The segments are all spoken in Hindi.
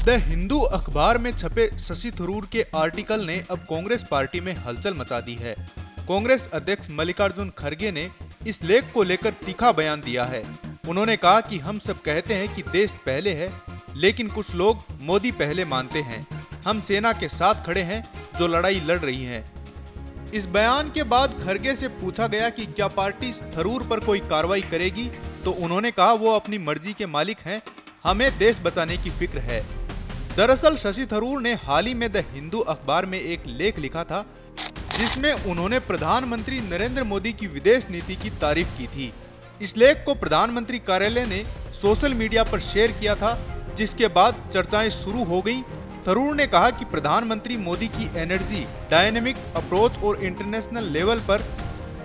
द हिंदू अखबार में छपे शशि थरूर के आर्टिकल ने अब कांग्रेस पार्टी में हलचल मचा दी है। कांग्रेस अध्यक्ष मल्लिकार्जुन खड़गे ने इस लेख को लेकर तीखा बयान दिया है। उन्होंने कहा कि हम सब कहते हैं कि देश पहले है, लेकिन कुछ लोग मोदी पहले मानते हैं। हम सेना के साथ खड़े हैं जो लड़ाई लड़ रही है। इस बयान के बाद खड़गे से पूछा गया कि क्या पार्टी थरूर पर कोई कार्रवाई करेगी, तो उन्होंने कहा वो अपनी मर्जी के मालिक हैं, हमें देश बचाने की फिक्र है। दरअसल शशि थरूर ने हाल ही में द हिंदू अखबार में एक लेख लिखा था, जिसमें उन्होंने प्रधानमंत्री नरेंद्र मोदी की विदेश नीति की तारीफ की थी। इस लेख को प्रधानमंत्री कार्यालय ने सोशल मीडिया पर शेयर किया था, जिसके बाद चर्चाएं शुरू हो गई। थरूर ने कहा कि प्रधानमंत्री मोदी की एनर्जी, डायनेमिक अप्रोच और इंटरनेशनल लेवल पर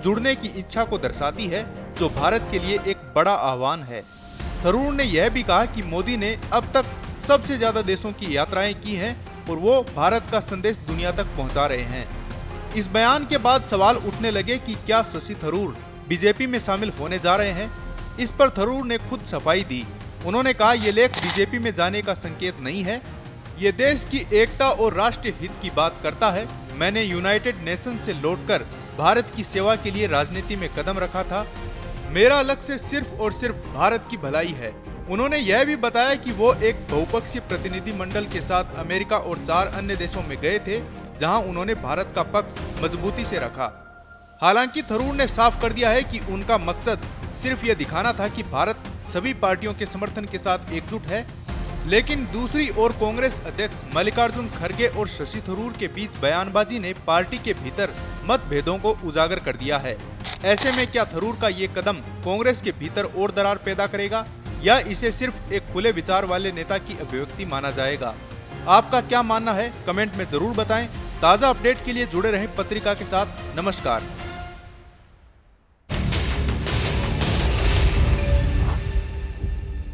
जुड़ने की इच्छा को दर्शाती है, जो भारत के लिए एक बड़ा आह्वान है। थरूर ने यह भी कहा कि मोदी ने अब तक सबसे ज्यादा देशों की यात्राएं की हैं और वो भारत का संदेश दुनिया तक पहुंचा रहे हैं। इस बयान के बाद सवाल उठने लगे कि क्या शशि थरूर बीजेपी में शामिल होने जा रहे हैं। इस पर थरूर ने खुद सफाई दी। उन्होंने कहा, ये लेख बीजेपी में जाने का संकेत नहीं है, ये देश की एकता और राष्ट्रीय हित की बात करता है। मैंने यूनाइटेड नेशन से लौटकर भारत की सेवा के लिए राजनीति में कदम रखा था। मेरा लक्ष्य सिर्फ और सिर्फ भारत की भलाई है। उन्होंने यह भी बताया कि वो एक बहुपक्षीय प्रतिनिधि मंडल के साथ अमेरिका और 4 अन्य देशों में गए थे, जहां उन्होंने भारत का पक्ष मजबूती से रखा। हालांकि थरूर ने साफ कर दिया है कि उनका मकसद सिर्फ यह दिखाना था कि भारत सभी पार्टियों के समर्थन के साथ एकजुट है। लेकिन दूसरी ओर कांग्रेस अध्यक्ष मल्लिकार्जुन खड़गे और शशि थरूर के बीच बयानबाजी ने पार्टी के भीतर मतभेदों को उजागर कर दिया है। ऐसे में क्या थरूर का ये कदम कांग्रेस के भीतर और दरार पैदा करेगा, या इसे सिर्फ एक खुले विचार वाले नेता की अभिव्यक्ति माना जाएगा? आपका क्या मानना है, कमेंट में जरूर बताएं। ताज़ा अपडेट के लिए जुड़े रहें पत्रिका के साथ। नमस्कार।